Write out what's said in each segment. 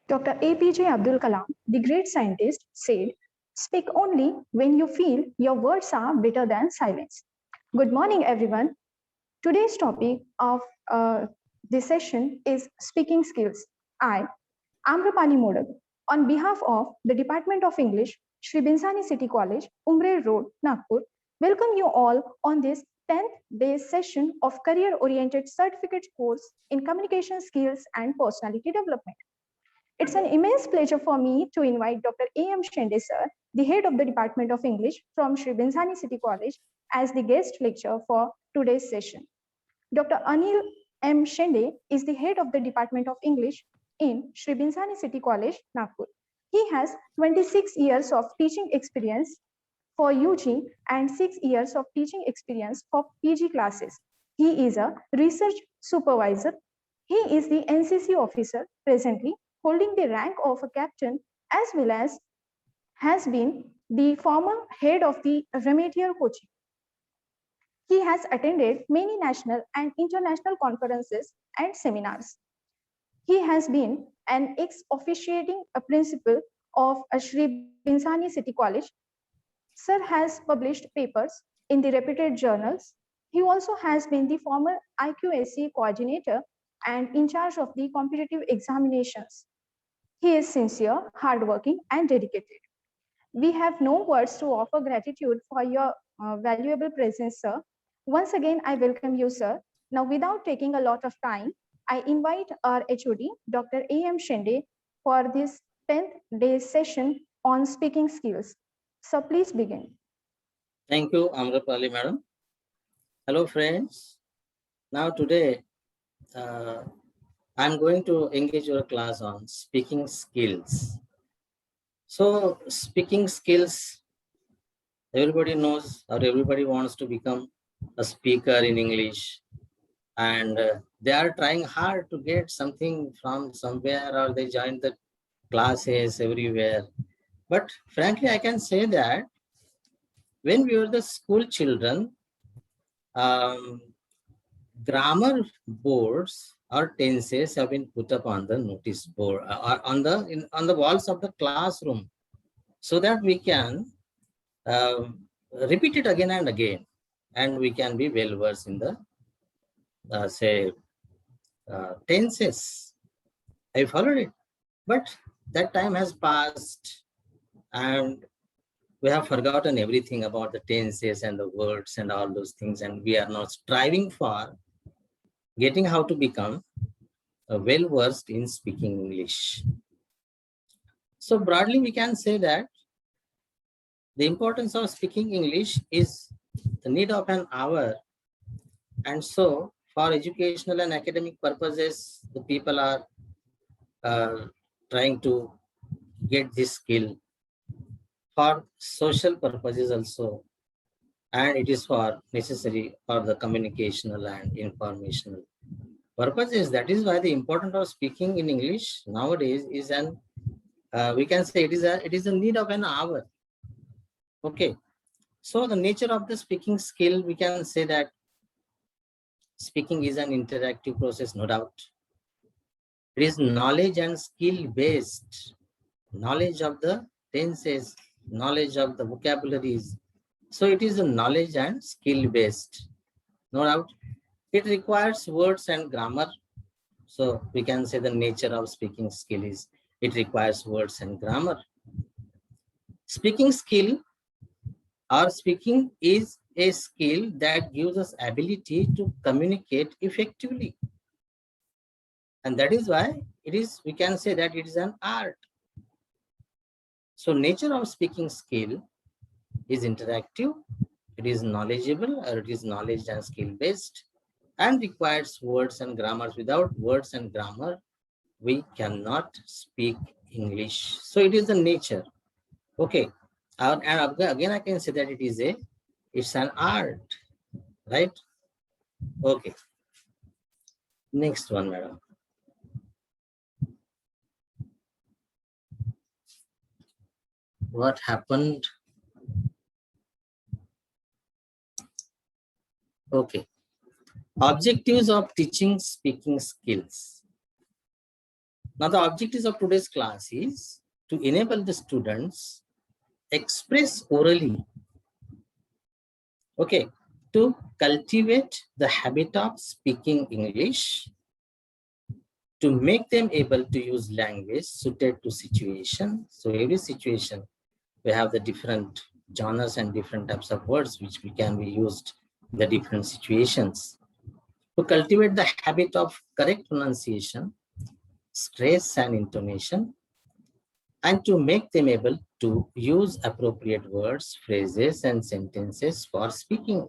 Dr. APJ Abdul Kalam, the great scientist, said, "Speak only when you feel your words are better than silence." Good morning, everyone. Today's topic of this session is speaking skills. I, Amrapali Modak, on behalf of the Department of English, Sri Binsani City College, Umbre Road, Nagpur, welcome you all on this 10th day session of career-oriented certificate course in communication skills and personality development. It's an immense pleasure for me to invite Dr. A.M. Shende sir, the head of the Department of English from Sri Binsani City College, as the guest lecturer for today's session. Dr. Anil M. Shende is the head of the Department of English in Sri Binsani City College, Nagpur. He has 26 years of teaching experience for UG and 6 years of teaching experience for PG classes. He is a research supervisor. He is the NCC officer presently holding the rank of a captain, as well as has been the former head of the remedial coaching. He has attended many national and international conferences and seminars. He has been an ex-officiating principal of Sri Binsani City College. Sir has published papers in the reputed journals. He also has been the former IQAC coordinator and in charge of the competitive examinations. He is sincere, hardworking, and dedicated. We have no words to offer gratitude for your valuable presence, sir. Once again, I welcome you, sir. Now, without taking a lot of time, I invite our HOD, Dr. A.M. Shende, for this 10th day session on speaking skills. So please begin. Thank you, Amrapali madam. Hello, friends. Now today, I'm going to engage your class on speaking skills. So speaking skills, everybody knows or everybody wants to become a speaker in English, and they are trying hard to get something from somewhere, or they join the classes everywhere. But frankly, I can say that when we were the school children, grammar boards or tenses have been put up on the notice board or on the walls of the classroom, so that we can repeat it again and again, and we can be well versed in the tenses. I followed it, but that time has passed, and we have forgotten everything about the tenses and the words and all those things, and we are now striving for getting how to become well versed in speaking English. So broadly, we can say that the importance of speaking English is the need of an hour. And so for educational and academic purposes, the people are trying to get this skill. For social purposes also, and it is for necessary for the communicational and informational purposes. That is why the importance of speaking in English nowadays is an we can say it is a need of an hour. Okay, so the nature of the speaking skill, we can say that speaking is an interactive process, no doubt. It is knowledge and skill based, knowledge of the tenses, knowledge of the vocabularies. So it is a knowledge and skill based, no doubt. It requires words and grammar. So we can say the nature of speaking skill is it requires words and grammar. Speaking skill or speaking is a skill that gives us ability to communicate effectively. And that is why we can say that it is an art. So nature of speaking skill is interactive, it is knowledgeable, or it is knowledge and skill based, and requires words and grammars. Without words and grammar, we cannot speak English. So it is the nature. Okay. And again, I can say that it's an art, right? Okay. Next one, madam. What happened? Okay. Objectives of teaching speaking skills. Now, the objectives of today's class is to enable the students express orally, okay, to cultivate the habit of speaking English, to make them able to use language suited to situation. So every situation, we have the different genres and different types of words which can be used in the different situations. To cultivate the habit of correct pronunciation, stress and intonation, and to make them able to use appropriate words, phrases, and sentences for speaking.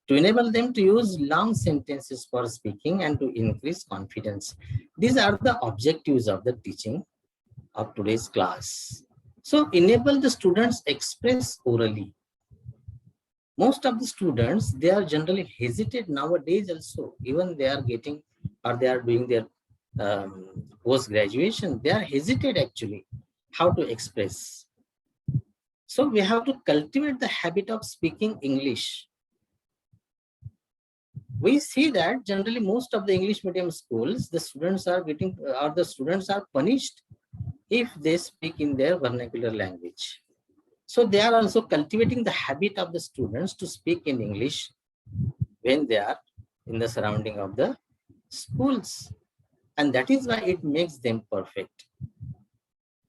To enable them to use long sentences for speaking and to increase confidence. These are the objectives of the teaching of today's class. So enable the students express orally. Most of the students, they are generally hesitate nowadays also, even they are getting or they are doing their post-graduation, they are hesitate actually how to express. So we have to cultivate the habit of speaking English. We see that generally most of the English medium schools, the students are getting or the students are punished if they speak in their vernacular language. So they are also cultivating the habit of the students to speak in English when they are in the surrounding of the schools. And that is why it makes them perfect.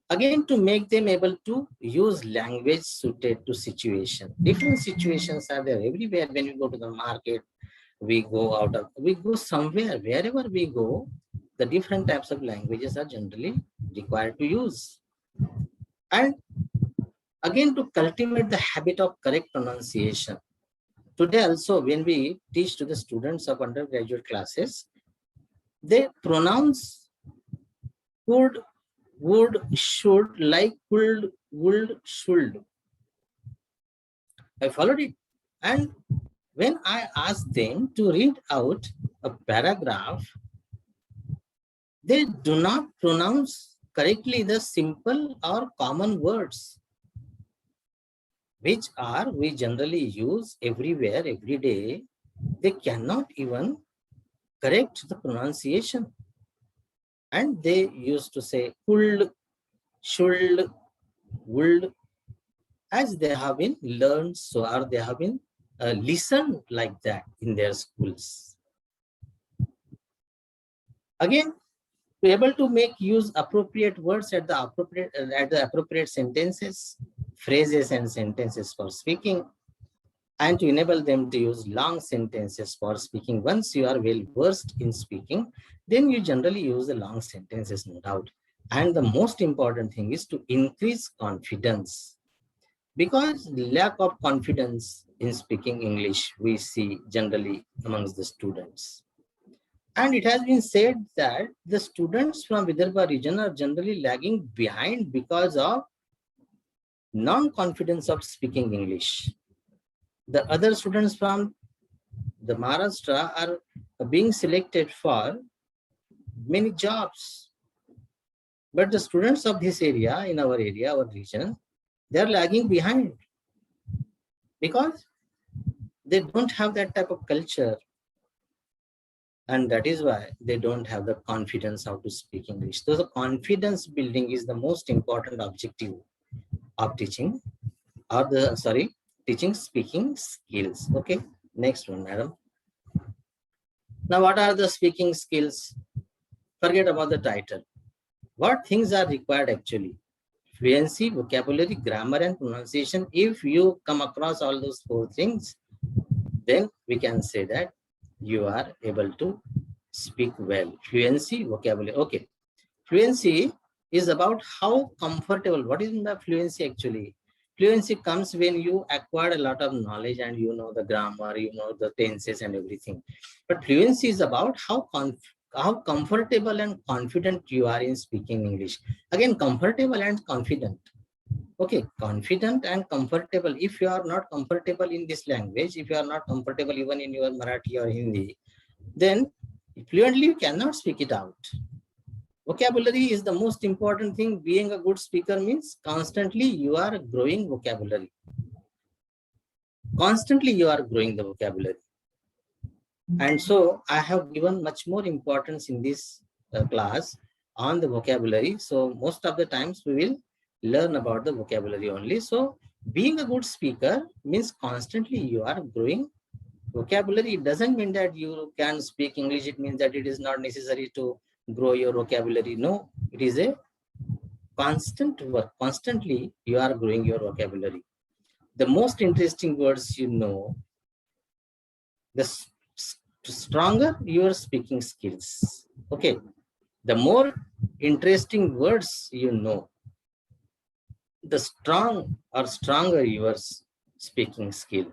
Again, to make them able to use language suited to situation. Different situations are there everywhere. When we go to the market, we go somewhere, wherever we go, the different types of languages are generally required to use. And again, to cultivate the habit of correct pronunciation. Today also, when we teach to the students of undergraduate classes, they pronounce could, would, should, like could, would, should. I followed it. And when I asked them to read out a paragraph, they do not pronounce correctly the simple or common words, which are we generally use everywhere, every day. They cannot even correct the pronunciation. And they used to say could, should, would, as they have been learned, so or they have been listened like that in their schools. Again, to be able to make use appropriate words at the appropriate sentences, phrases and sentences for speaking, and to enable them to use long sentences for speaking. Once you are well versed in speaking, then you generally use the long sentences, no doubt. And the most important thing is to increase confidence, because lack of confidence in speaking English we see generally amongst the students. And it has been said that the students from Vidarbha region are generally lagging behind because of non-confidence of speaking English. The other students from the Maharashtra are being selected for many jobs. But the students of this area, in our area, our region, they are lagging behind because they don't have that type of culture. And that is why they don't have the confidence how to speak English. So the confidence building is the most important objective of teaching, or teaching speaking skills. Okay, next one, madam. Now, what are the speaking skills? Forget about the title. What things are required actually? Fluency, vocabulary, grammar, and pronunciation. If you come across all those four things, then we can say that you are able to speak well. Fluency, vocabulary. Okay. Fluency is about how comfortable. What is the fluency actually? Fluency comes when you acquire a lot of knowledge and you know the grammar, you know the tenses and everything. But fluency is about how comfortable and confident you are in speaking English. Again, comfortable and confident. Okay, confident and comfortable. If you are not comfortable in this language, if you are not comfortable even in your Marathi or Hindi, then fluently you cannot speak it out. Vocabulary is the most important thing. Being a good speaker means constantly you are growing vocabulary. Constantly you are growing the vocabulary. And so I have given much more importance in this class on the vocabulary. So most of the times we will learn about the vocabulary only. So being a good speaker means constantly you are growing vocabulary. It doesn't mean that you can speak English. It means that it is not necessary to grow your vocabulary. No, it is a constant work. Constantly you are growing your vocabulary. The most interesting words you know, the stronger your speaking skills. Okay. The more interesting words you know, the stronger your speaking skill.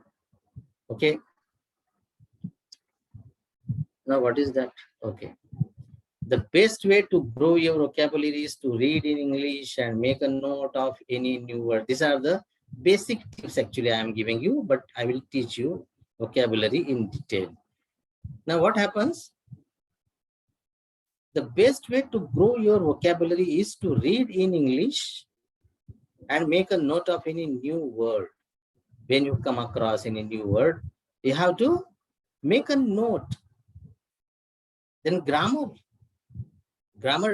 Okay. Now what is that? Okay. The best way to grow your vocabulary is to read in English and make a note of any new word. These are the basic tips actually I am giving you, but I will teach you vocabulary in detail. Now what happens? The best way to grow your vocabulary is to read in English and make a note of any new word. When you come across any new word, you have to make a note. Then grammar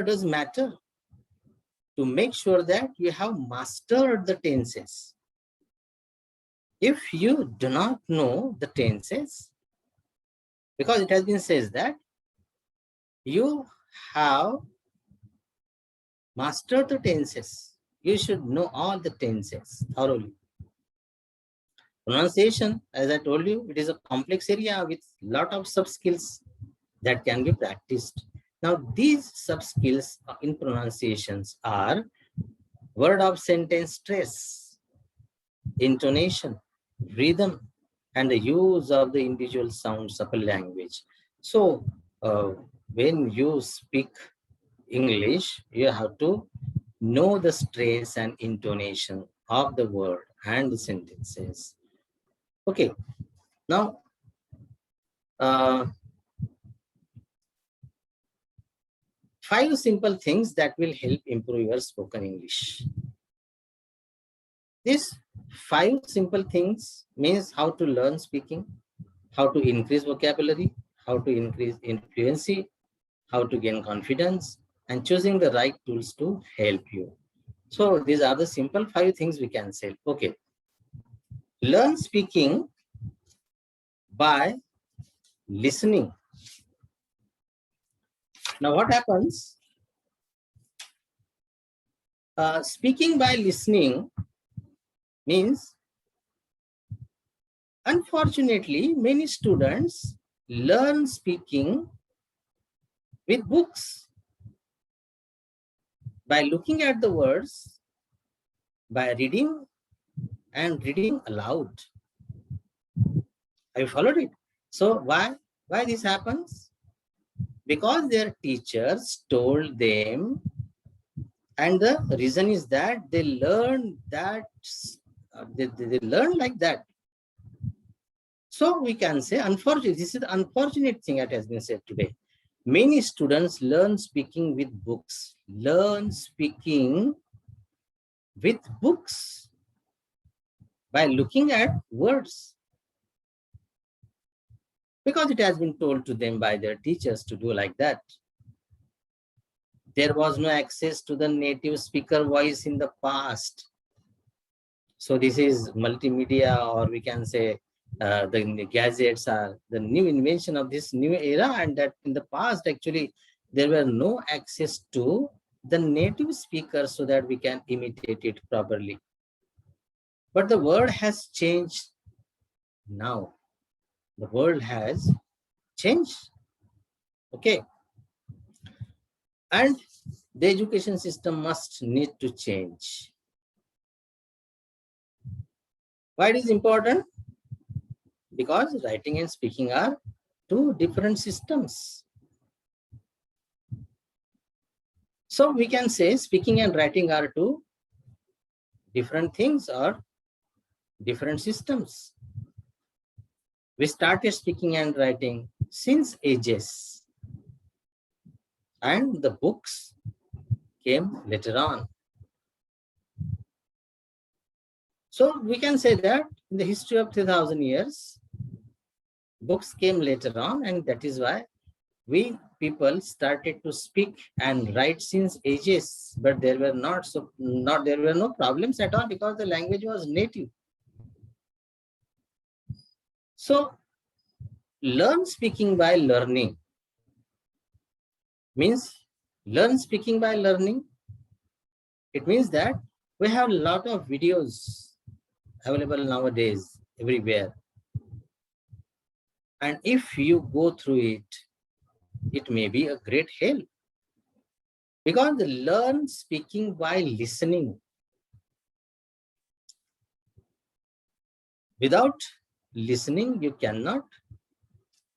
does matter to make sure that you have mastered the tenses. If you do not know the tenses, because it has been said that you have mastered the tenses, you should know all the tenses thoroughly. Pronunciation, as I told you, it is a complex area with lot of sub skills that can be practiced. Now, these sub skills in pronunciations are word of sentence stress, intonation, rhythm, and the use of the individual sounds of a language. So, when you speak English, you have to know the stress and intonation of the word and the sentences. Okay, now, 5 simple things that will help improve your spoken English. These 5 simple things means how to learn speaking, how to increase vocabulary, how to increase fluency, how to gain confidence, and choosing the right tools to help you. So these are the simple 5 things we can say. Okay. Learn speaking by listening. Now what happens? Speaking by listening means, unfortunately, many students learn speaking with books, by looking at the words, by reading and reading aloud. Have you followed it? So why this happens? Because their teachers told them, and the reason is that they learn that they learn like that. So we can say, unfortunately, this is the unfortunate thing that has been said today. Many students learn speaking with books. Learn speaking with books by looking at words, because it has been told to them by their teachers to do like that. There was no access to the native speaker voice in the past. So this is multimedia, or we can say the gadgets are the new invention of this new era, and that in the past actually there were no access to the native speaker so that we can imitate it properly. But the world has changed now. The world has changed. Okay. And the education system must need to change. Why it is important? Because writing and speaking are 2 different systems. So we can say speaking and writing are 2 different things or different systems. We started speaking and writing since ages, and the books came later on. So we can say that in the history of 2000 years, books came later on, and that is why we people started to speak and write since ages, but there were no problems at all because the language was native. So learn speaking by learning means learn speaking by learning. It means that we have a lot of videos available nowadays everywhere. And if you go through it, it may be a great help. Because learn speaking by listening. Without listening, you cannot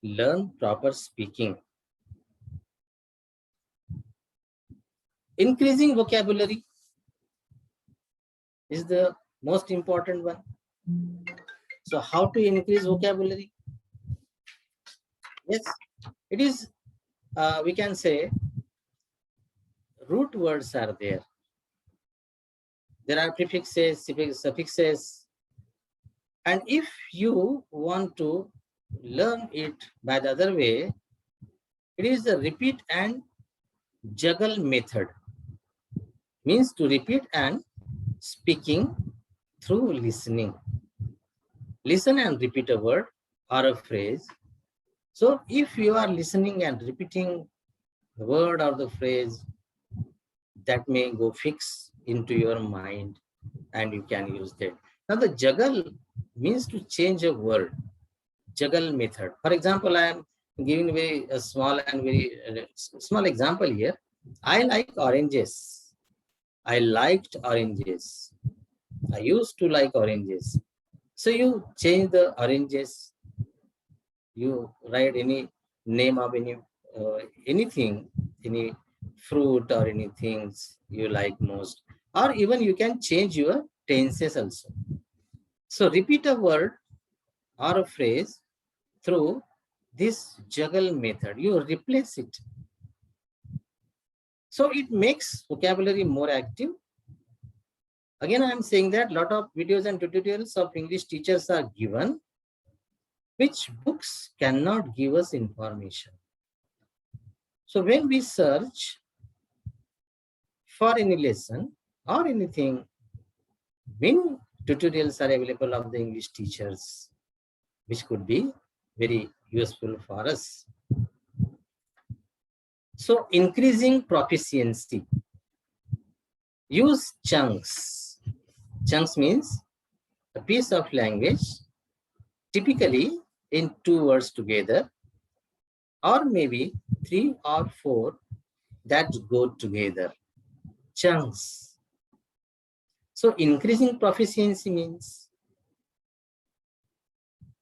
learn proper speaking. Increasing vocabulary is the most important one. So how to increase vocabulary? Yes, it is, we can say, root words are there. There are prefixes, suffixes. And if you want to learn it by the other way, it is the repeat and juggle method. Means to repeat and speaking through listening. Listen and repeat a word or a phrase. So if you are listening and repeating the word or the phrase, that may go fix into your mind and you can use that. Now the juggle means to change a word. Juggle method. For example, I am giving a small example here. I like oranges. I liked oranges. I used to like oranges. So you change the oranges. You write any name of anything, any fruit or anything you like most. Or even you can change your tenses also. So repeat a word or a phrase through this juggle method. You replace it. So it makes vocabulary more active. Again, I am saying that a lot of videos and tutorials of English teachers are given, which books cannot give us information. So when we search for any lesson or anything, many tutorials are available of the English teachers, which could be very useful for us. So increasing proficiency. Use chunks. Chunks means a piece of language, typically in 2 words together, or maybe 3 or 4 that go together. Chunks. So increasing proficiency means,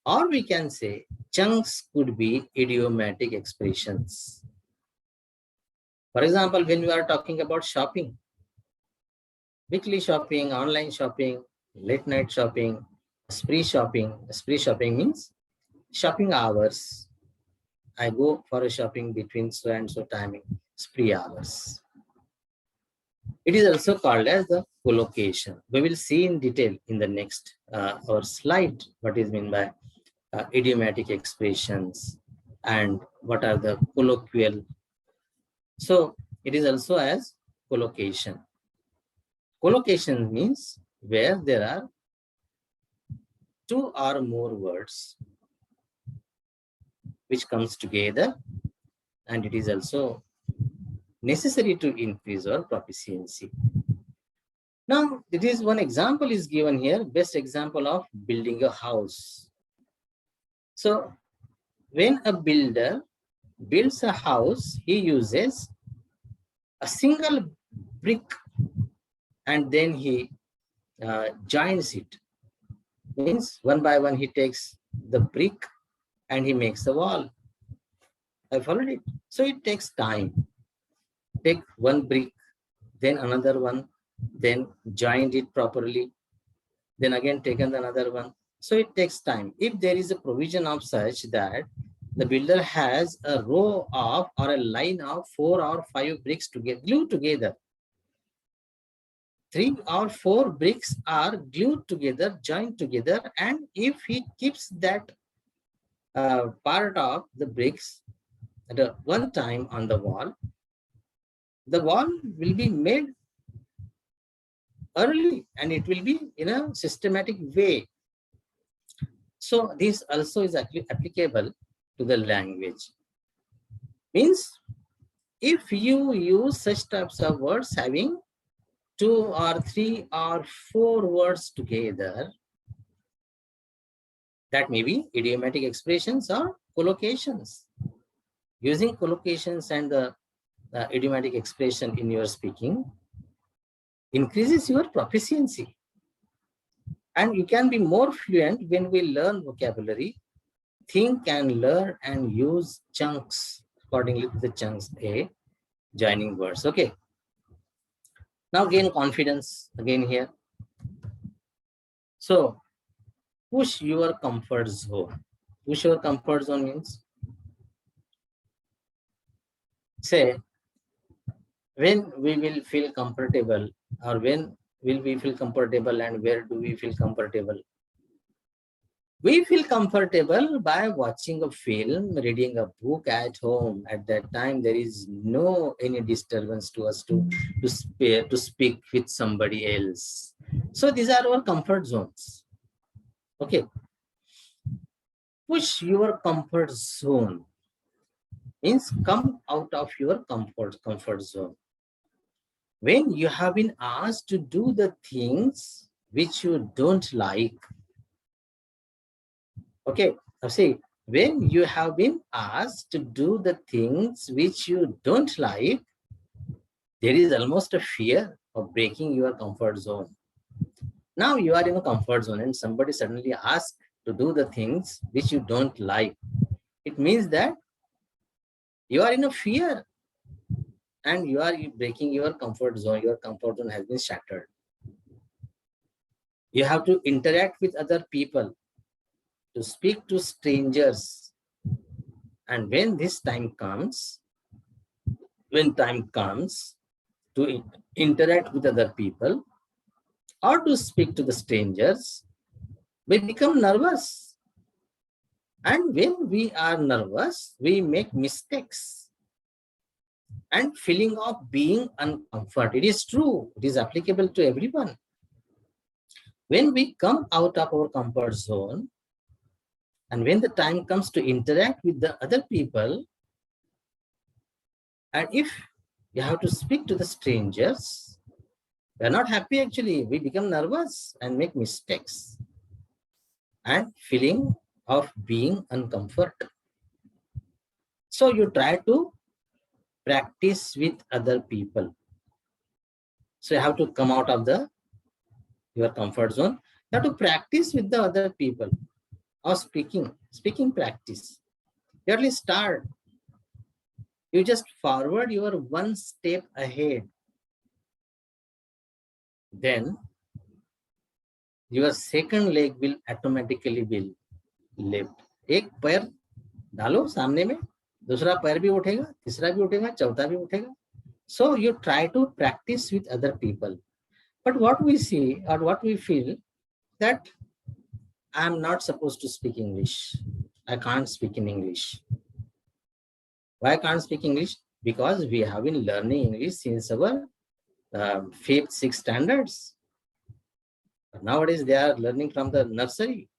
or we can say chunks could be idiomatic expressions. For example, when we are talking about shopping, weekly shopping, online shopping, late night shopping, spree shopping. Spree shopping means shopping hours. I go for a shopping between so and so timing, spree hours. It is also called as the collocation. We will see in detail in the next our slide what is meant by idiomatic expressions and what are the colloquial. So it is also as collocation. Collocation means where there are 2 or more words which comes together, and it is also necessary to increase our proficiency. Now, it is one example is given here, best example of building a house. So when a builder builds a house, he uses a single brick and then he joins it. Means one by one he takes the brick and he makes the wall. I followed it. So it takes time. Take one brick, then another one, then joined it properly, then again taken another one. So it takes time. If there is a provision of such that the builder has a row of or a line of 4 or 5 bricks together, glued together. 3 or 4 bricks are glued together, joined together, and if he keeps that part of the bricks at one time on the wall will be made early and it will be in a systematic way. So this also is actually applicable to the language. Means if you use such types of words having 2 or 3 or 4 words together, that may be idiomatic expressions or collocations. Using collocations and the idiomatic expression in your speaking increases your proficiency. And you can be more fluent when we learn vocabulary, think and learn and use chunks accordingly to the chunks A, joining words. Okay. Now gain confidence again here. So push your comfort zone. Push your comfort zone means, say, when we will feel comfortable, or when will we feel comfortable and where do we feel comfortable? We feel comfortable by watching a film, reading a book at home. At that time, there is no any disturbance to us to speak with somebody else. So these are our comfort zones. Okay. Push your comfort zone means come out of your comfort zone. When you have been asked to do the things which you don't like, okay, now see, when you have been asked to do the things which you don't like, there is almost a fear of breaking your comfort zone. Now you are in a comfort zone and somebody suddenly asks to do the things which you don't like. It means that you are in a fear and you are breaking your comfort zone. Your comfort zone has been shattered. You have to interact with other people, to speak to strangers. And when this time comes, to interact with other people or to speak to the strangers, we become nervous. And when we are nervous, we make mistakes. And feeling of being uncomfortable, it is true, it is applicable to everyone. When we come out of our comfort zone, and when the time comes to interact with the other people, and if you have to speak to the strangers, we are not happy actually. We become nervous and make mistakes. And feeling of being uncomfortable. So you try to practice with other people. So you have to come out of your comfort zone. You have to practice with the other people or speaking practice. You at least start. You just forward your one step ahead. Then your second leg will automatically be left. एक पैर डालो सामने में, दूसरा पैर भी उठेगा, तीसरा भी उठेगा, चौथा भी उठेगा. So you try to practice with other people. But what we see or what we feel that I'm not supposed to speak English. I can't speak in English. Why I can't speak English? Because we have been learning English since our 5th, 6th standards. But nowadays they are learning from the nursery.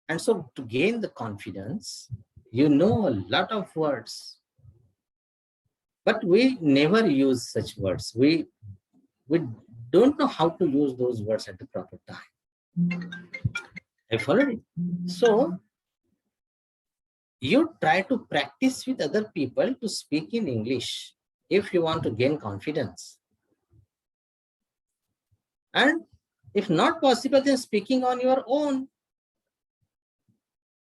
And so to gain the confidence, you know a lot of words. But we never use such words. We don't know how to use those words at the proper time. I followed it. So you try to practice with other people to speak in English if you want to gain confidence. And if not possible, then speaking on your own.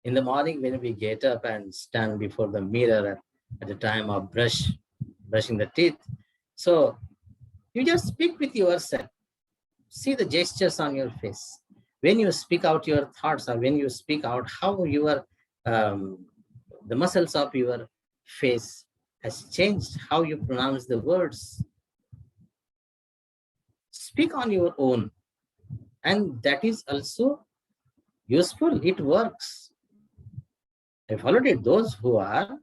In the morning when we get up and stand before the mirror at the time of brushing the teeth, so you just speak with yourself. See the gestures on your face. When you speak out your thoughts or when you speak out how your the muscles of your face has changed, how you pronounce the words. Speak on your own. And that is also useful. It works. I followed it. Those who are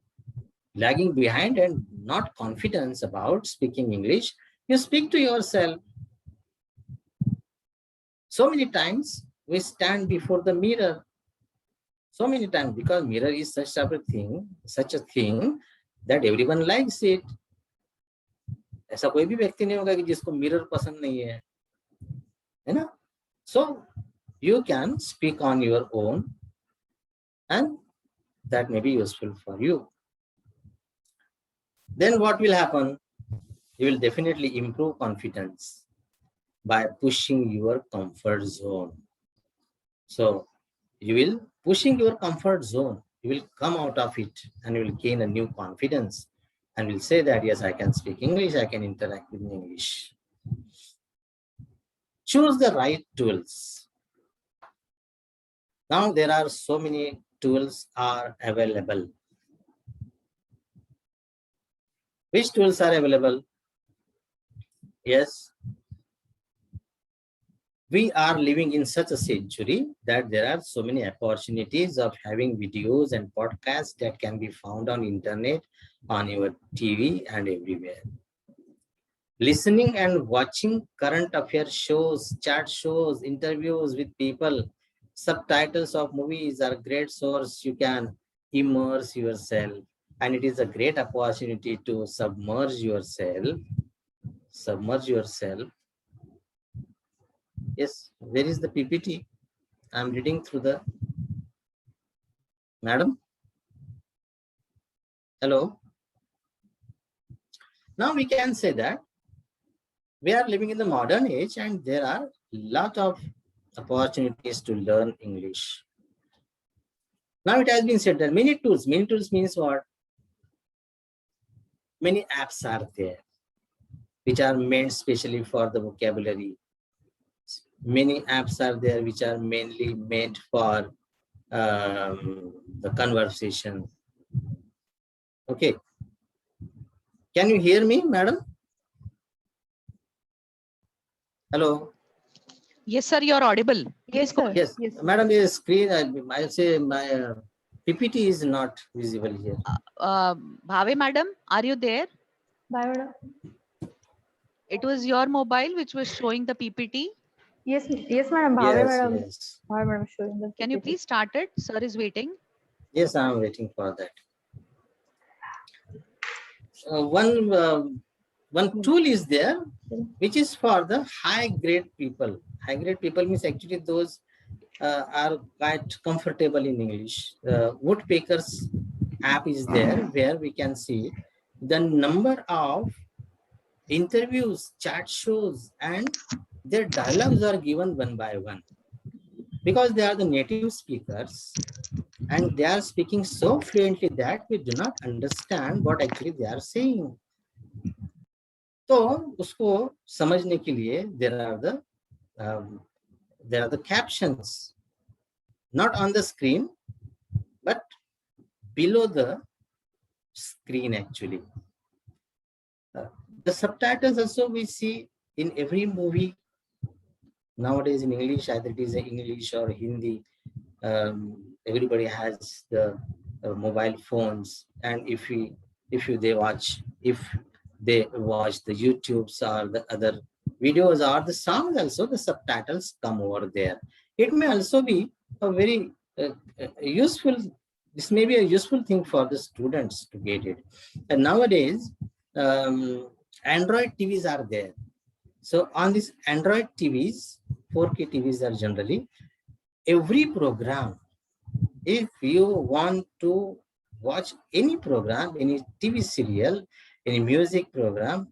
lagging behind and not confident about speaking English, you speak to yourself. So many times we stand before the mirror. So many times, because mirror is such a thing that everyone likes it. ऐसा कोई भी व्यक्ति नहीं होगा कि जिसको mirror पसंद नहीं है ना? So you can speak on your own, and that may be useful for you. Then what will happen? You will definitely improve confidence by pushing your comfort zone. So you will pushing your comfort zone. You will come out of it and you will gain a new confidence and will say that, yes, I can speak English, I can interact with English. Choose the right tools. Now there are so many tools are available. Which tools are available? Yes. We are living in such a century that there are so many opportunities of having videos and podcasts that can be found on internet, on your TV and everywhere. Listening and watching current affair shows, chat shows, interviews with people, subtitles of movies are a great source. You can immerse yourself, and it is a great opportunity to submerge yourself. Yes, where is the PPT? I'm reading through the, madam. Hello. Now we can say that we are living in the modern age and there are a lot of opportunities to learn English. Now it has been said that many tools means what? Many apps are there which are meant specially for the vocabulary. Many apps are there which are mainly meant for the conversation. Okay. Can you hear me, madam? Hello. Yes, sir, you're audible. Yes, sir. Yes, madam, the screen, I say my PPT is not visible here. Bhave, madam, are you there? Bye, madam. It was your mobile which was showing the PPT. Yes, madam. Bhave, Yes, madam. yes. Bhave, madam, showing the Can you PPT. please start it? Sir is waiting. Yes, I am waiting for that. One tool is there which is for the high grade people. High grade people means actually those are quite comfortable in English. Woodpeckers app is there where we can see the number of interviews, chat shows, and their dialogues are given one by one. Because they are the native speakers and they are speaking so fluently that we do not understand what actually they are saying. तो उसको समझने के लिए there are the captions not on the screen but below the screen actually. The subtitles also we see in every movie nowadays in English, either it is in English or Hindi. Everybody has the mobile phones, and if they watch the YouTubes or the other videos or the songs, also the subtitles come over there. It may also be a very useful. This may be a useful thing for the students to get it. And nowadays, Android TVs are there. So on these Android TVs, 4K TVs are generally, every program, if you want to watch any program, any TV serial, any music program,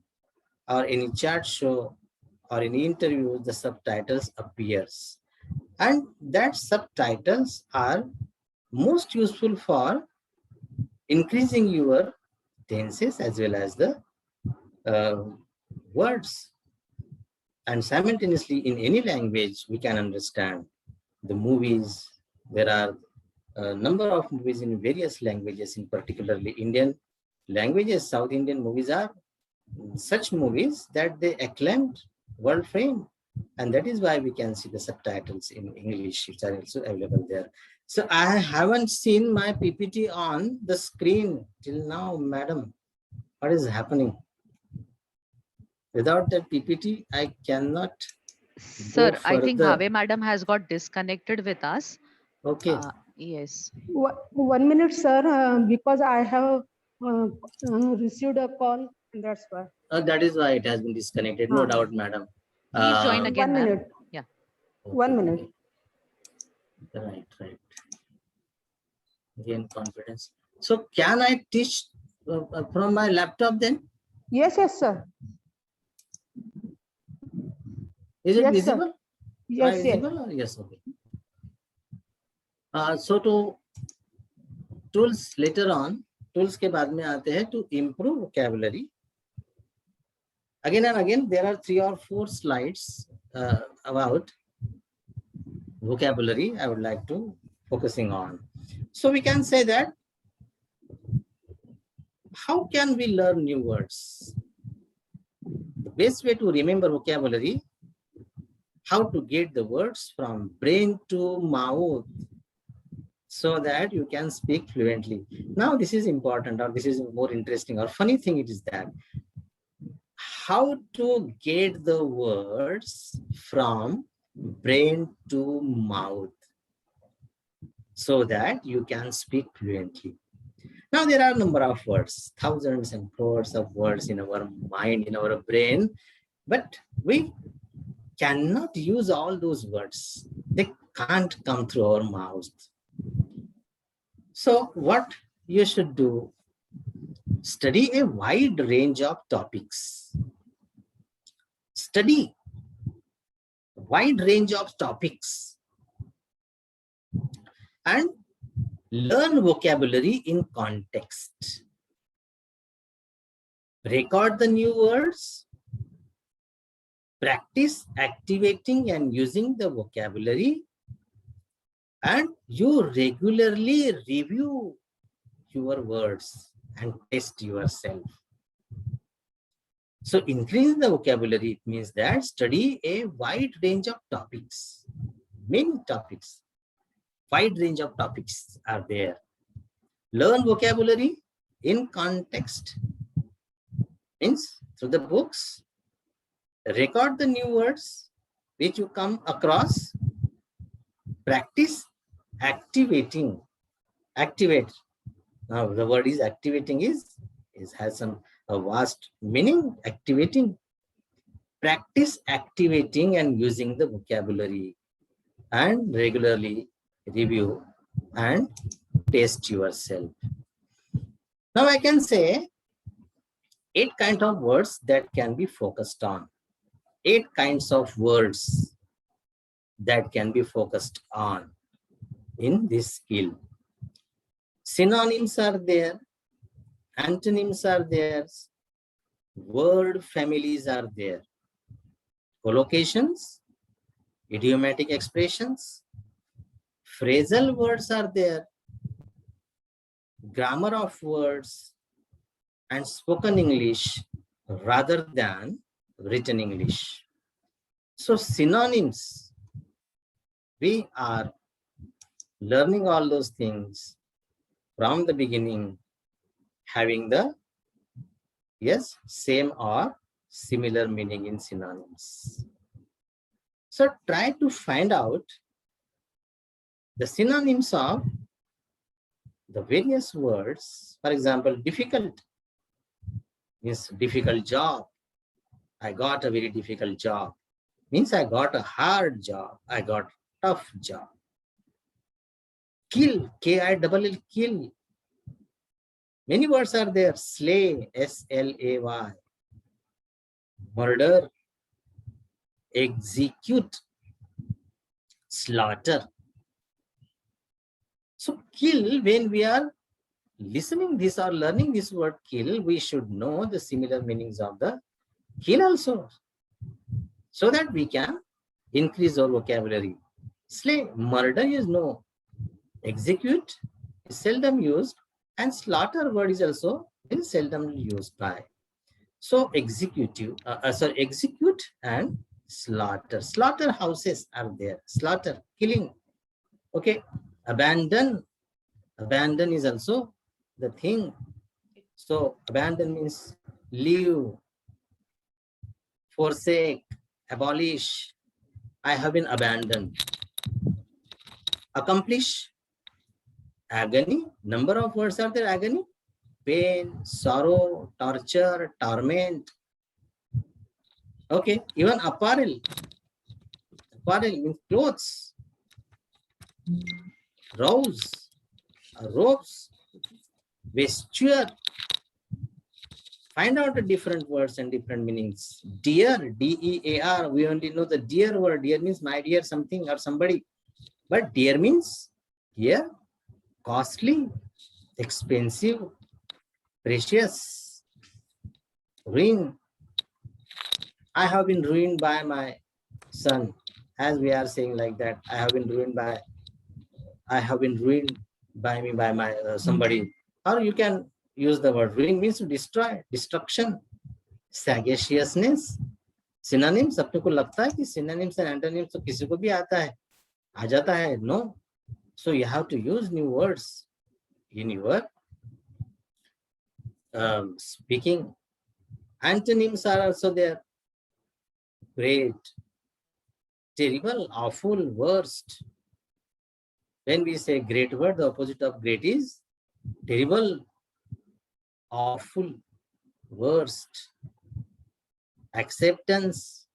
or any chat show, or any interview, the subtitles appears. And that subtitles are most useful for increasing your tenses as well as the words. And simultaneously in any language, we can understand the movies. There are a number of movies in various languages, in particularly Indian languages. South Indian movies are such movies that they acclaimed world fame. And that is why we can see the subtitles in English, which are also available there. So I haven't seen my PPT on the screen till now, madam. What is happening? Without that PPT, I cannot go Sir, I think further. Have madam has got disconnected with us. Okay. Yes. 1 minute, sir, because I have received a call, and that's why. That is why it has been disconnected. No doubt, madam. Please join again, 1 ma'am. minute. Yeah. 1 minute. Right, right. Gain confidence. So can I teach from my laptop then? Yes, yes, sir. Is it Yes, sir. visible? Am I Yes, yes. visible? Or yes, okay. So to tools later on, tools के बाद में आते हैं to improve vocabulary. Again and again, there are 3 or 4 slides about vocabulary I would like to focusing on. So we can say that how can we learn new words? The best way to remember vocabulary, how to get the words from brain to mouth so that you can speak fluently. Now this is important, or this is more interesting or funny thing it is that how to get the words from brain to mouth so that you can speak fluently. Now there are a number of words, thousands and crores of words in our mind, in our brain, but we cannot use all those words. They can't come through our mouth. So what you should do, study a wide range of topics. Study a wide range of topics and learn vocabulary in context. Record the new words. Practice activating and using the vocabulary, and you regularly review your words and test yourself. So increase the vocabulary, it means that study a wide range of topics, many topics, wide range of topics are there. Learn vocabulary in context, means through the books. Record the new words which you come across. Practice activating. Activate. Now the word is activating has a vast meaning. Activating. Practice activating and using the vocabulary and regularly review and test yourself. Now I can say 8 kinds of words that can be focused on. 8 kinds of words that can be focused on in this skill. Synonyms are there, antonyms are there, word families are there, collocations, idiomatic expressions, phrasal words are there, grammar of words, and spoken English rather than written English. So synonyms, we are learning all those things from the beginning, having the same or similar meaning in synonyms. So try to find out the synonyms of the various words. For example, difficult means difficult job. I got a very difficult job. Means I got a hard job. I got tough job. Kill, K-I-L-L, kill. Many words are there. Slay, S-L-A-Y. Murder, execute, slaughter. So kill, when we are listening this or learning this word kill, we should know the similar meanings of the kill also, so that we can increase our vocabulary. Slay, murder is no. Execute is seldom used, and slaughter word is also very seldom used by. So execute and slaughter. Slaughterhouses are there. Slaughter, killing. Okay. Abandon. Abandon is also the thing. So abandon means leave, forsake, abolish. I have been abandoned. Accomplish. Agony. Number of words are there. Agony. Pain, sorrow, torture, torment. Okay. Even apparel. Apparel means clothes. Rouse. Robes. Vesture. Find out the different words and different meanings. Dear, D-E-A-R, we only know the dear word. Dear means my dear something or somebody. But dear means dear, costly, expensive, precious, ruin. I have been ruined by my son. As we are saying like that, I have been ruined by me, by my somebody. Or you can use the word ruin means to destroy, destruction, sagaciousness. Synonyms, अपने को लगता है कि synonyms and antonyms तो किसी को भी आता है, आ जाता है? No. So you have to use new words in your speaking. Antonyms are also there. Great, terrible, awful, worst. When we say great word, the opposite of great is terrible, awful, worst. Acceptance,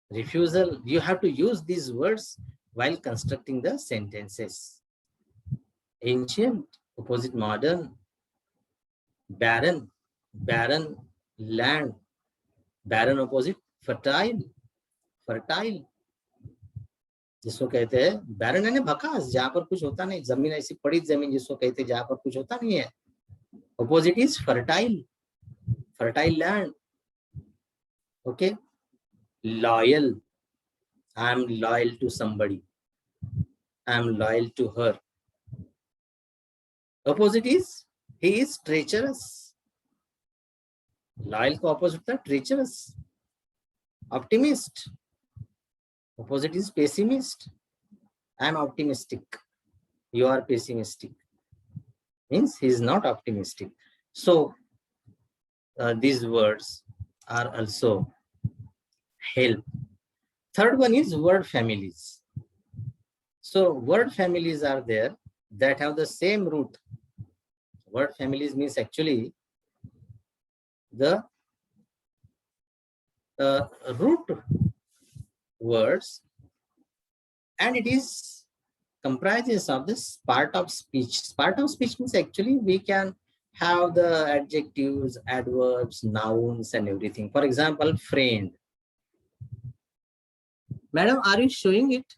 refusal. You have to use these words while constructing the sentences. Ancient, opposite modern. Barren, barren land. Barren opposite fertile, fertile. जिसको कहते हैं barren यानी भकास, जहां पर कुछ होता नहीं, जमीन ऐसी पड़ी जमीन जिसको कहते हैं जहां पर कुछ होता नहीं है. Opposite is fertile, fertile land. Okay. Loyal. I am loyal to somebody. I am loyal to her. Opposite is he is treacherous. Loyal को opposite था treacherous. Optimist. Opposite is pessimist. I am optimistic. You are pessimistic. Means he is not optimistic. So these words are also help. Third one is word families. So word families are there that have the same root. Word families means actually the root words, and it is comprises of this part of speech. Part of speech means actually we can have the adjectives, adverbs, nouns, and everything. For example, friend. Madam, are you showing it?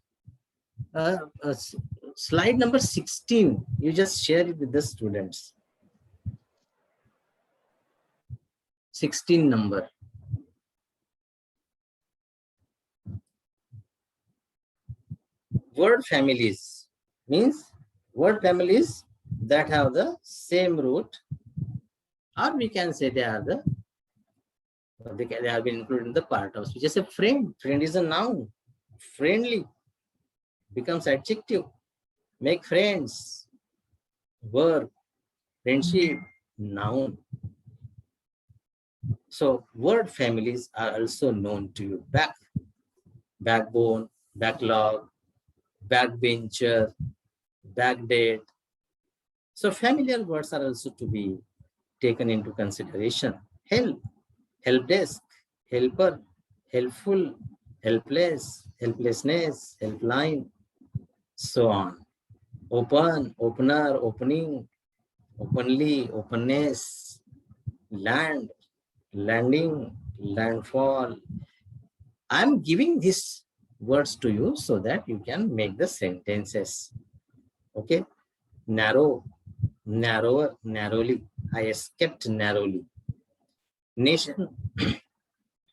Slide number 16. You just share it with the students. 16 number. Word families means word families that have the same root, or we can say they are they have been included in the part of speech. Just a friend. Friend is a noun. Friendly becomes adjective. Make friends. Verb. Friendship. Noun. So word families are also known to you. Backbone, backlog, backbencher, backdate. So familiar words are also to be taken into consideration. Help, help desk, helper, helpful, helpless, helplessness, helpline, so on. Open, opener, opening, openly, openness, land, landing, landfall. I'm giving these words to you so that you can make the sentences. Okay. Narrow, narrower, narrowly. I escaped narrowly. Nation,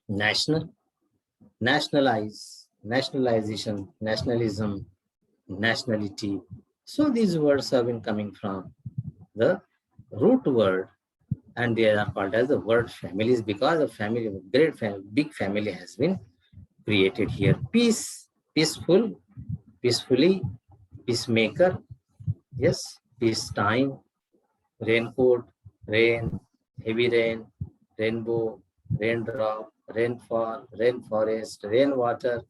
national, nationalize, nationalization, nationalism, nationality. So these words have been coming from the root word, and they are called as the word families because a family, great family, big family has been created here. Peace, peaceful, peacefully, peacemaker, yes, peace time, raincoat, rain, heavy rain, rainbow, raindrop, rainfall, rainforest, rainwater.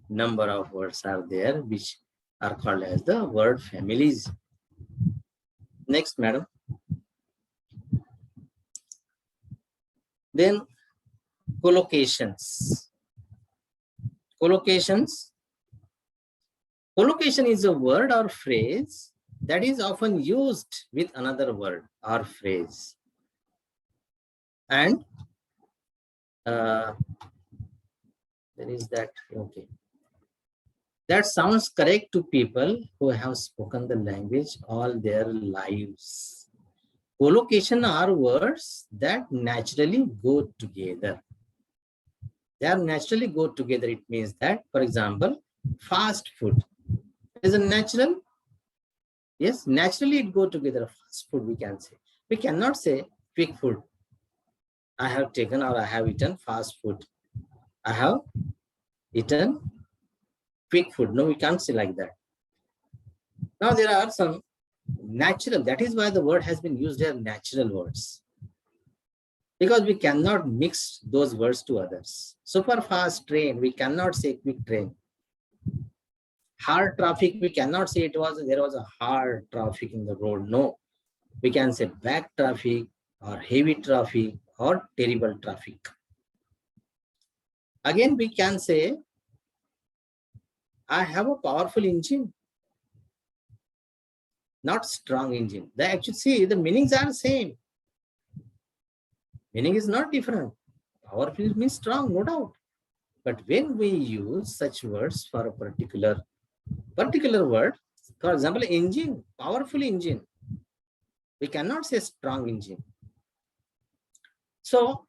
Number of words are there which are called as the word families. Next, madam. Then collocations. Collocations. Collocation is a word or phrase that is often used with another word or phrase. And there is that, okay. That sounds correct to people who have spoken the language all their lives. Collocation are words that naturally go together. They are naturally go together. It means that, for example, fast food is a natural. Yes, naturally it go together. Fast food, we can say. We cannot say quick food. I have taken or I have eaten fast food. I have eaten quick food. No, we can't say like that. Now there are some natural. That is why the word has been used as natural words. Because we cannot mix those words to others. Super fast train, we cannot say quick train. Hard traffic, we cannot say there was a hard traffic in the road. No, we can say bad traffic or heavy traffic or terrible traffic. Again, we can say, I have a powerful engine, not strong engine. They actually see the meanings are same. Meaning is not different. Powerful means strong, no doubt. But when we use such words for a particular word, for example, engine, powerful engine, we cannot say strong engine. So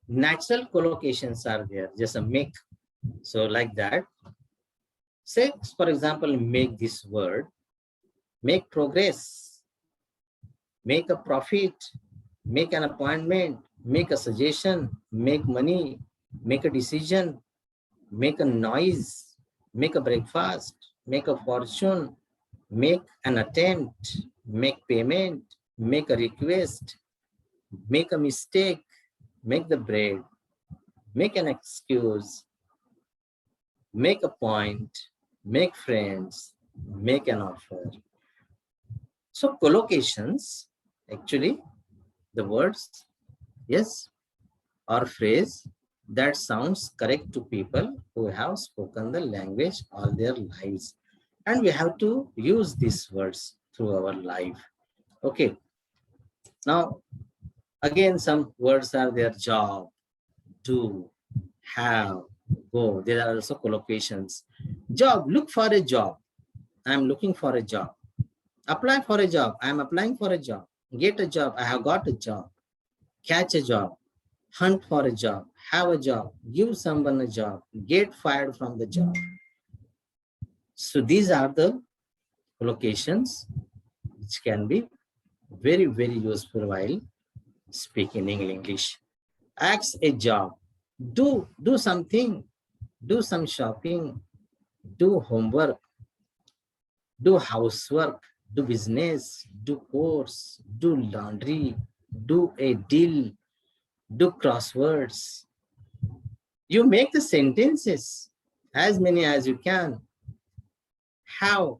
natural collocations are there, just a make. So like that, say, for example, make this word, make progress, make a profit, make an appointment, make a suggestion, make money, make a decision, make a noise, make a breakfast, make a fortune, make an attempt, make payment, make a request, make a mistake, make the bread, make an excuse, make a point, make friends, make an offer. So collocations, actually, the words, yes, or phrase that sounds correct to people who have spoken the language all their lives. And we have to use these words through our life. Okay. Now, again, some words are there: job, do, have, go. There are also collocations. Job, look for a job. I'm looking for a job. Apply for a job. I'm applying for a job. Get a job. I have got a job. Catch a job. Hunt for a job. Have a job. Give someone a job. Get fired from the job. So these are the collocations which can be very, very useful while speaking English. Ask a job. Do something. Do some shopping. Do homework. Do housework. Do business. Do course. Do laundry. Do a deal. Do crosswords. You make the sentences as many as you can. Have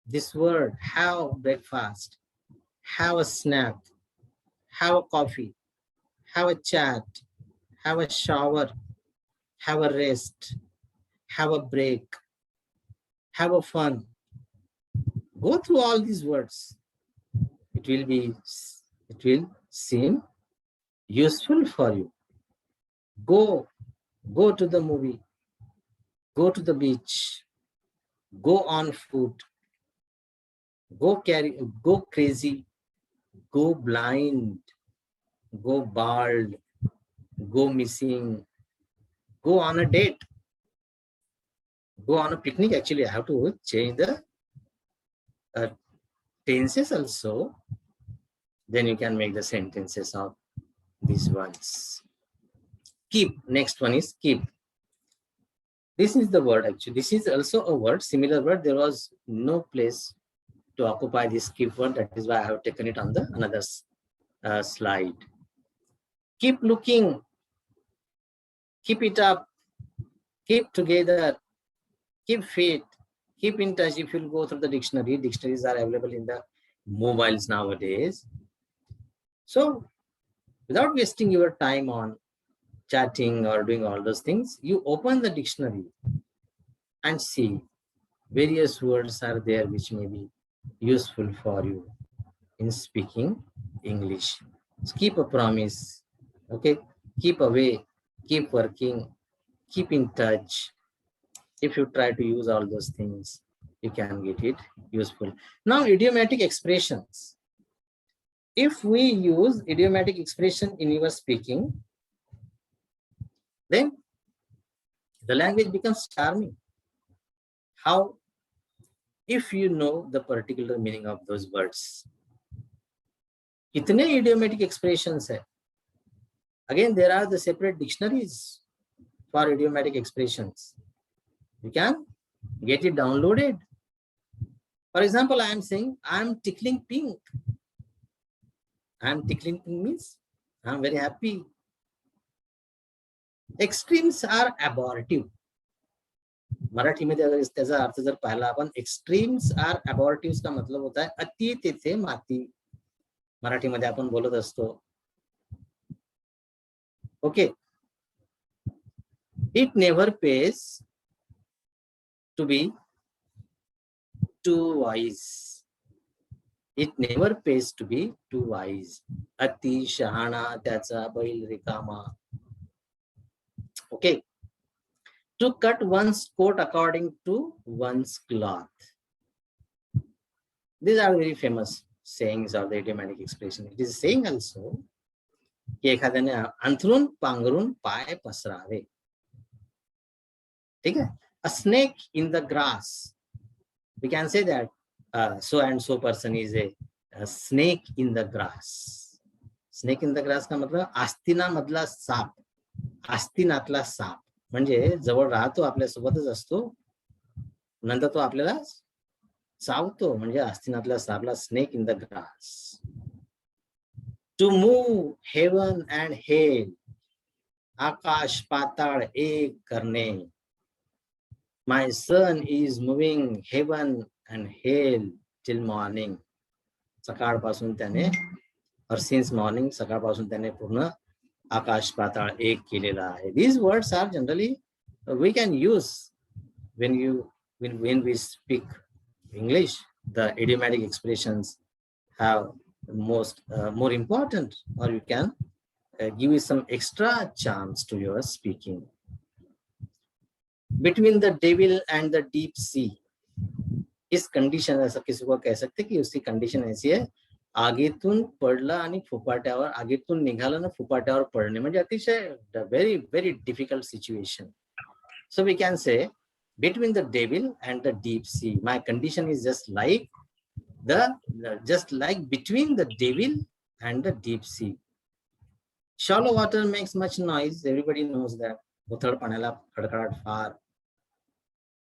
this word, have breakfast, have a snack, have a coffee, have a chat, have a shower, have a rest, have a break, have a fun. Go through all these words. It will seem useful for you. Go to the movie, go to the beach, go on foot, go crazy, go blind, go bald, go missing, go on a date, go on a picnic. Actually, I have to change the tenses also. Then you can make the sentences of these ones. Keep, next one is keep. This is the word actually. This is also a word, similar word. There was no place to occupy this keep word. That is why I have taken it on the another slide. Keep looking, keep it up, keep together, keep fit, keep in touch. If you'll go through the dictionary, dictionaries are available in the mobiles nowadays. So without wasting your time on chatting or doing all those things, you open the dictionary and see various words are there which may be useful for you in speaking English. So keep a promise, okay? Keep away, keep working, keep in touch. If you try to use all those things, you can get it useful. Now, idiomatic expressions. If we use idiomatic expression in your speaking, then the language becomes charming. How? If you know the particular meaning of those words. कितने idiomatic expressions है? Again, there are the separate dictionaries for idiomatic expressions. You can get it downloaded. For example, I am saying, I am tickling pink. I am tickling pink means I am very happy. Extremes are abortive. मराठीमध्ये अगर त्याचा अर्थ जर पाहिला आपण, extremes are अबॉर्टिव्स का मतलब होता है अति तेथे माती. मराठीमध्ये आपण बोलत असतो. Okay. It never pays to be too wise. It never pays to be too wise. अति शहाणा त्याचा बैल रिकामा. Okay. To cut one's coat according to one's cloth. These are very famous sayings of the idiomatic expression. It is saying also की एखाद्याने अंथरून पांघरून पाय पसरावे. ठीक है. A snake in the grass. We can say that so and so person is a snake in the grass. Snake in the grass का मतलब आस्तीना मधला shop. आस्तीनातला shop. म्हणजे जवळ राहतो, आपल्या सोबतच असतो, नंतर तो आपल्याला चावतो. म्हणजे आस्तीनातल्या सापला snake in the grass. To move heaven and hell. आकाश पाताळ एक करणे. My son is moving heaven and hell till morning. सकाळपासून त्याने और सिन्स मॉर्निंग, सकाळपासून त्याने पूर्ण आकाश पाताळ एक केलेला आहे. These words are generally we can use when we speak English. The idiomatic expressions have more important, or you can give it some extra charms to your speaking. Between the devil and the deep sea. इस condition, ऐसा किसी को कह सकते कि उसकी condition ऐसी है, आगीतून पडला आणि फुपाट्यावर, आगीतून निघालं ना फुपाट्यावर पडणे, म्हणजे अतिशय very very difficult situation. So we can say between the devil and the deep sea. My condition is just like between the devil and the deep sea. Shallow water makes much noise. Everybody knows that. उथळ पाण्याला खडखडाट फार.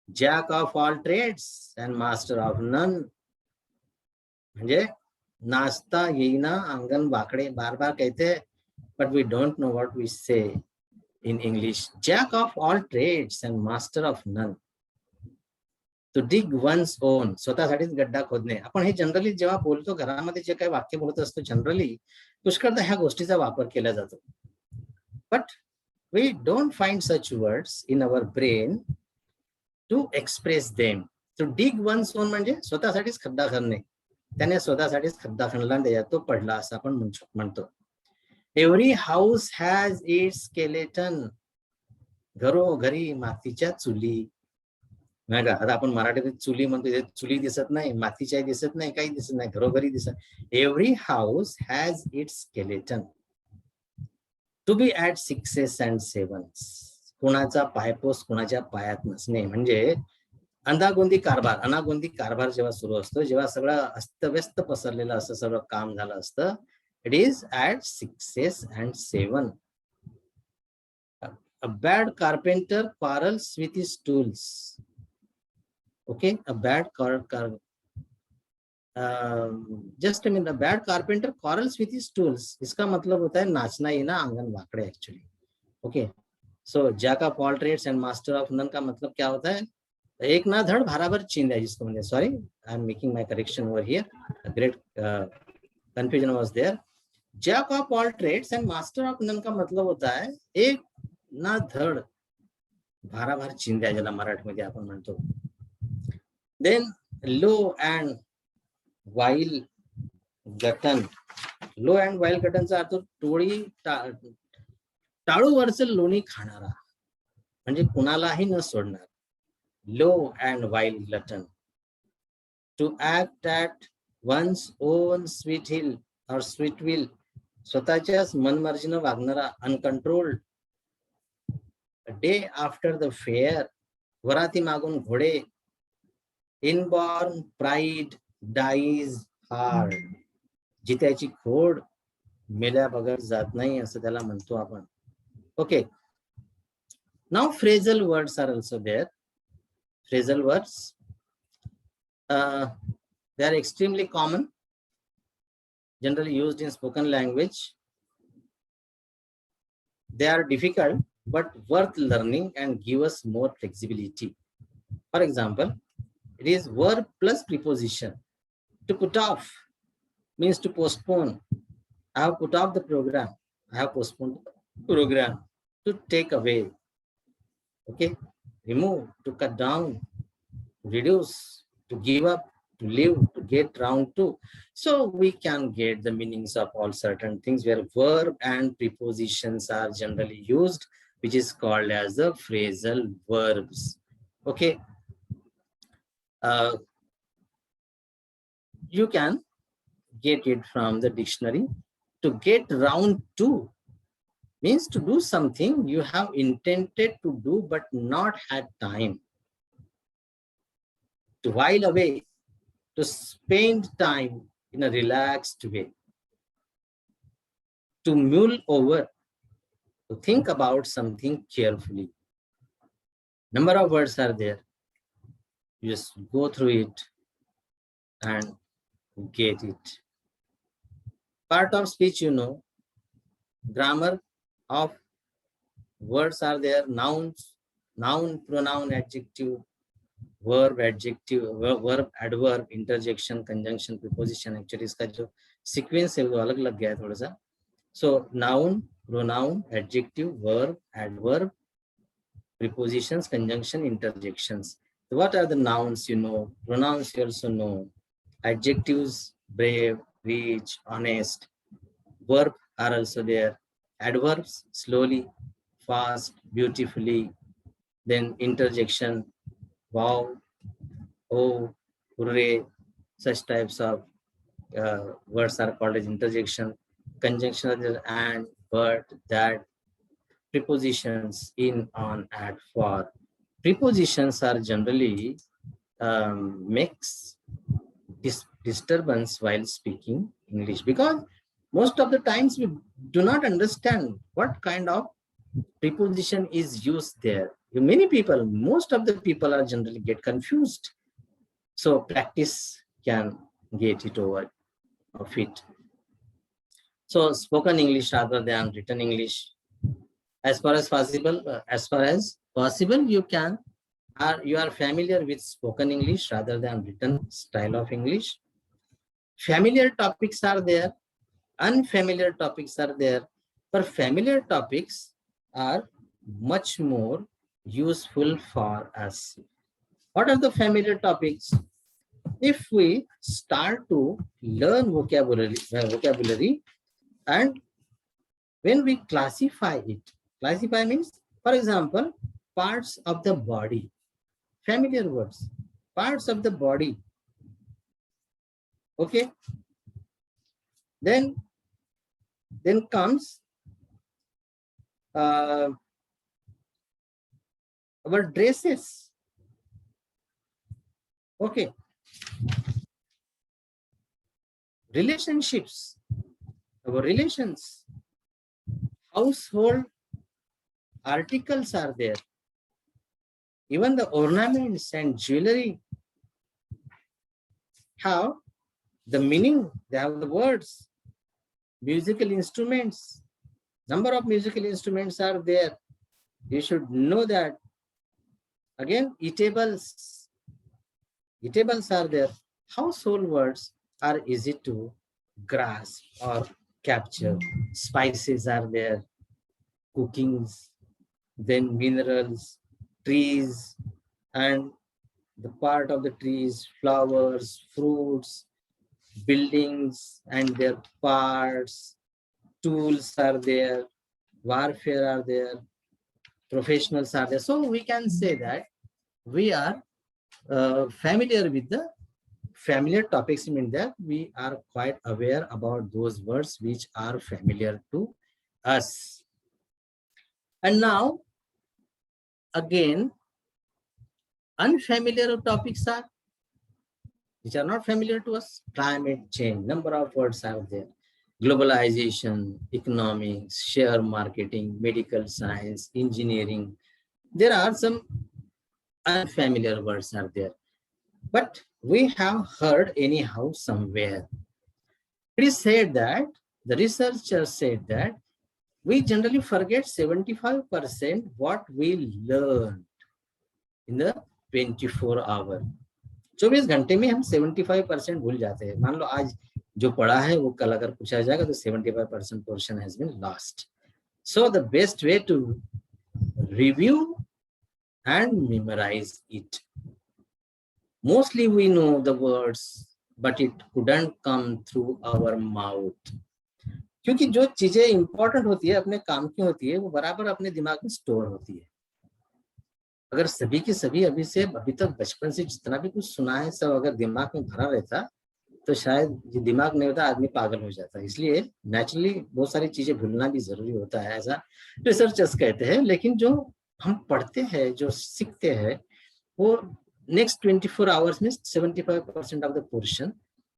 Jack of all trades and master of none. म्हणजे नाचता येईना अंगण वाकडे. बार बार कहते but we don't know what we say in English. Jack of all trades and master of none. To dig one's own. स्वतःसाठीच गड्डा खोदणे. आपण हे जनरली जेव्हा बोलतो, घरामध्ये जे काही वाक्य बोलत असतो, जनरली पुष्कळदा ह्या गोष्टीचा वापर केला जातो. But we don't find such words in our brain to express them. To dig one's own म्हणजे स्वतःसाठीच खड्डा करणे. त्याने स्वतःसाठीच खड्डा खणला आणि त्याच्यात तो पडला असं आपण म्हणतो. Every house has its skeleton. घरोघरी मातीच्या चुली. नाही का, आता आपण मराठीत चुली म्हणतो, चुली दिसत नाही, मातीच्या दिसत नाही, काही दिसत नाही, घरोघरी दिसत. Every house has its skeleton. To be at 6s and 7s. कुणाचा पायपोस कुणाच्या पायात नसणे. म्हणजे अनागोंदी कारभार जेव्हा सुरू असतो, जेव्हा सगळं अस्तव्यस्त पसरलेलं असं सगळं काम झालं असतं, it is at 6s and 7. A bad carpenter quarrels with his tools. Okay, a bad just I mean, a bad carpenter quarrels with his tools. इसका मतलब होता है नाचना ही ना आंगन Wakde actually. Okay, so jack of all trades and master of none का मतलब क्या होता है? एक ना धड़ बराबर चिंध्या जिसको मैंने sorry, I am making my correction over here. A great confusion was there. Jack of all trades and master of none का मतलब होता है एक ना धड़ भाराभार चिंध्या ज्याला मराठीमध्ये आपण म्हणतो. Then low and while glutton, low and while glutton अर्थ टोळी टाळूवरच लोणी खाणारा म्हणजे कुणालाही न सोडणार. Low and while glutton, to act at one's own sweet will और स्वीट विल, स्वतःच्याच मनमर्जीनं वागणारा, uncontrolled. Day after the fair, वराती मागून घोडे. इनबॉर्न प्राईड डाईज हार्ड, जित्याची खोड मेल्या बगर जात नाही असं त्याला म्हणतो आपण. Okay, now phrasal words are also there. Phrasal words, they are extremely common, generally used in spoken language. They are difficult but worth learning and give us more flexibility. For example, it is verb plus preposition. To put off means to postpone. I have put off the program. I have postponed the program. To take away. Okay. Remove, to cut down, to reduce, to give up, to leave, to get round to. So we can get the meanings of all certain things where verb and prepositions are generally used, which is called as the phrasal verbs. Okay. You can get it from the dictionary. To get round to means to do something you have intended to do but not had time. To while away, to spend time in a relaxed way. To mull over, to think about something carefully. Number of words are there. You just go through it and get it. Part of speech, you know, grammar of words are there. Nouns, noun, pronoun, adjective, verb, adverb, interjection, conjunction, preposition. Actually इसका जो sequence है वो अलग लग गया है थोड़ा सा. So noun, pronoun, adjective, verb, adverb, prepositions, conjunction, interjections. So what are the nouns? You know, pronouns you also know. Adjectives, brave, rich, honest. Verb are also there. Adverbs, slowly, fast, beautifully. Then interjection, wow, oh, hooray. Such types of words are called as interjection. Conjunction are there, and, but, that. Prepositions, in, on, at, for. Prepositions are generally makes disturbance while speaking English, because most of the times we do not understand what kind of preposition is used there. Many people, most of the people are generally get confused. So practice can get it over of it. So spoken English rather than written English. As far as possible, you are familiar with spoken English rather than written style of English. Familiar topics are there, unfamiliar topics are there, but familiar topics are much more useful for us. What are the familiar topics? If we start to learn vocabulary, and when we classify it, classify means, for example, parts of the body, familiar words, parts of the body. Okay. Then comes our dresses. Okay. Relationships, our relations, household articles are there. Even the ornaments and jewelry have the meaning, they have the words. Musical instruments, number of musical instruments are there. You should know that. Again, eatables are there. Household words are easy to grasp or capture. Spices are there, cookings, then minerals, trees, and the part of the trees, flowers, fruits, buildings and their parts, tools are there, warfare are there, professionals are there. So we can say that we are familiar with the familiar topics, mean that we are quite aware about those words which are familiar to us. And now, again, unfamiliar topics are which are not familiar to us. Climate change, number of words are there. Globalization, economics, share marketing, medical science, engineering. There are some unfamiliar words are there. But we have heard anyhow somewhere. It is said that, the researchers said that we generally forget 75% what we learned in the 24 hour. 24 घंटे में हम 75% भूल जाते हैं. मान लो आज जो पढ़ा है वो कल अगर पूछा जाएगा तो 75% portion has been lost. So the best way to review and memorize it. Mostly we know the words, but it couldn't come through our mouth. क्योंकि जो चीजें इंपॉर्टेंट होती है, अपने काम की होती है, वो बराबर अपने दिमाग में स्टोर होती है. अगर सभी के सभी अभी तक बचपन से जितना भी कुछ सुना है सब अगर दिमाग में भरा रहता तो शायद ये दिमाग नहीं होता, आदमी पागल हो जाता. इसलिए नेचुरली बहुत सारी चीजें भूलना भी जरूरी होता है, ऐसा रिसर्चर्स कहते हैं. लेकिन जो हम पढ़ते हैं, जो सीखते हैं, वो नेक्स्ट 24 आवर्स में 75% of the portion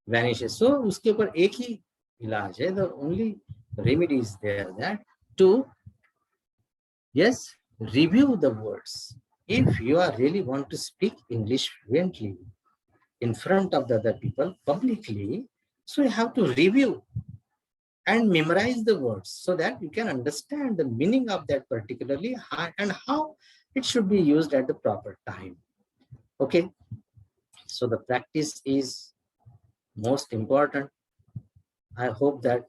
vanishes. So उसके ऊपर एक ही इलाज है, the only remedy is there that to review the words. If you are really want to speak English fluently in front of the other people publicly, so you have to review and memorize the words so that you can understand the meaning of that particularly and how it should be used at the proper time. Okay, so the practice is most important. I hope that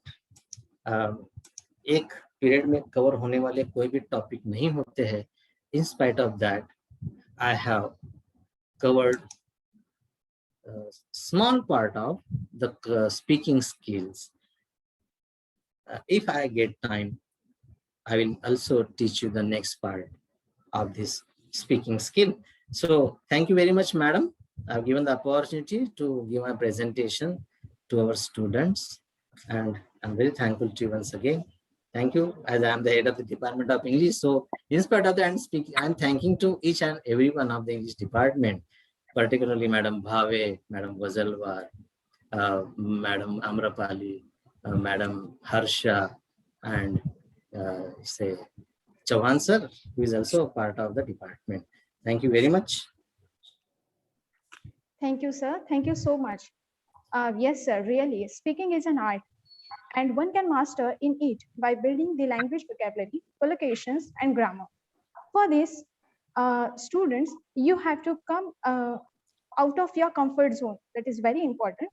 एक period में cover होने वाले कोई भी topic नहीं होते हैं. In spite of that, I have covered a small part of the speaking skills. If I get time, I will also teach you the next part of this speaking skill. So thank you very much, madam. I've given the opportunity to give my presentation to our students, and I'm very thankful to you once again. Thank you, as I am the head of the Department of English. So in spite of that, I'm thanking to each and every one of the English department, particularly Madam Bhave, Madam Ghazalwar, Madam Amrapali, Madam Harsha, and say Chauhan sir, who is also a part of the department. Thank you very much. Thank you, sir. Thank you so much. Yes, sir, really, speaking is an art, and one can master in it by building the language vocabulary, collocations, and grammar. For this, students, you have to come out of your comfort zone. That is very important.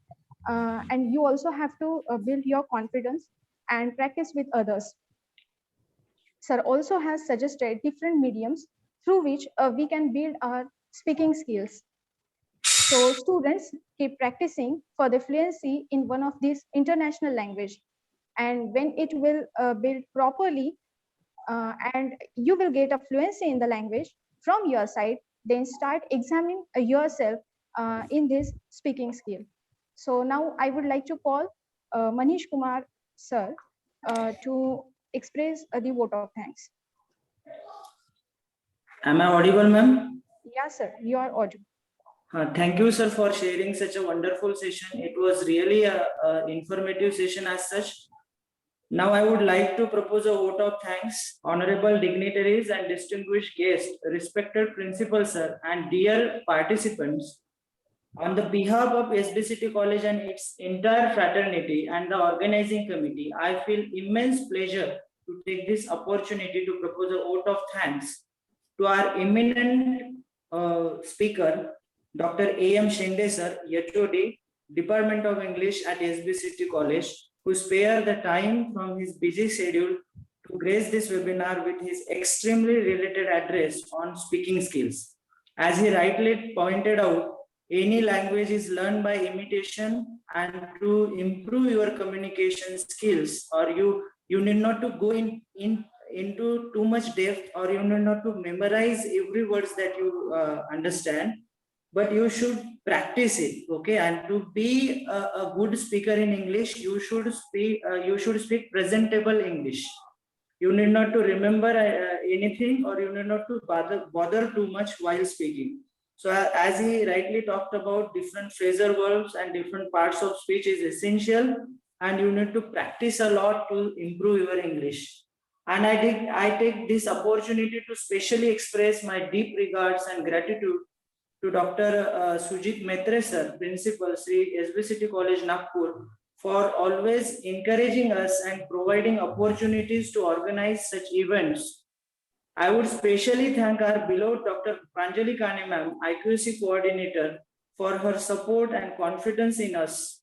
And you also have to build your confidence and practice with others. Sir also has suggested different mediums through which we can build our speaking skills. So students keep practicing for the fluency in one of these international language. And when it will build properly and you will get a fluency in the language from your side, then start examining yourself in this speaking skill. So now I would like to call Manish Kumar sir to express the vote of thanks. Am I audible, ma'am? Yeah, sir, you are audible. Thank you, sir, for sharing such a wonderful session. It was really an informative session as such. Now I would like to propose a vote of thanks, honorable dignitaries and distinguished guests, respected principal sir and dear participants. On the behalf of SBCT College and its entire fraternity and the organizing committee, I feel immense pleasure to take this opportunity to propose a vote of thanks to our eminent speaker, Dr. A.M. Shinde sir, HOD, Department of English at SBCT College, who spared the time from his busy schedule to grace this webinar with his extremely related address on speaking skills. As he rightly pointed out, any language is learned by imitation, and to improve your communication skills, or you need not to go into too much depth, or you need not to memorize every words that you understand, but you should practice it. Okay, and to be a good speaker in English, you should speak presentable English. You need not to remember anything, or you need not to bother too much while speaking. So as he rightly talked about, different phrasal verbs and different parts of speech is essential, and you need to practice a lot to improve your English. And I take this opportunity to specially express my deep regards and gratitude to Dr. Sujit Maitre sir, Principal, Sri SBCT College, Nagpur, for always encouraging us and providing opportunities to organize such events. I would specially thank our beloved Dr. Pranjali Kane ma'am, IQC coordinator, for her support and confidence in us.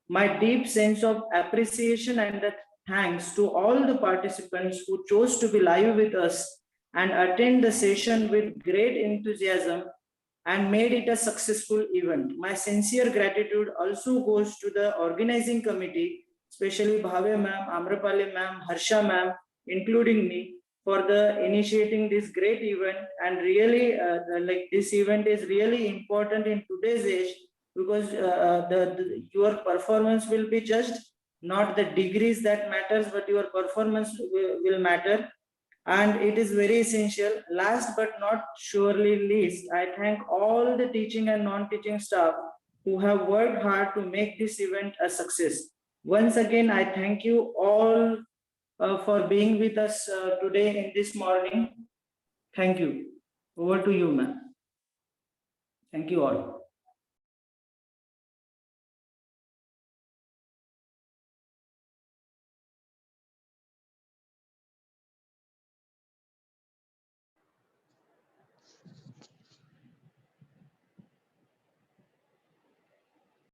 My deep sense of appreciation and thanks to all the participants who chose to be live with us and attend the session with great enthusiasm and made it a successful event. My sincere gratitude also goes to the organizing committee, especially Bhave ma'am, Amrapali ma'am, Harsha ma'am, including me, for the initiating this great event. And really, like, this event is really important in today's age, because your performance will be judged, not the degrees that matters, but your performance will matter. And it is very essential. Last but not surely least, I thank all the teaching and non-teaching staff who have worked hard to make this event a success. Once again, I thank you all for being with us today in this morning. Thank you. Over to you, ma'am. Thank you all.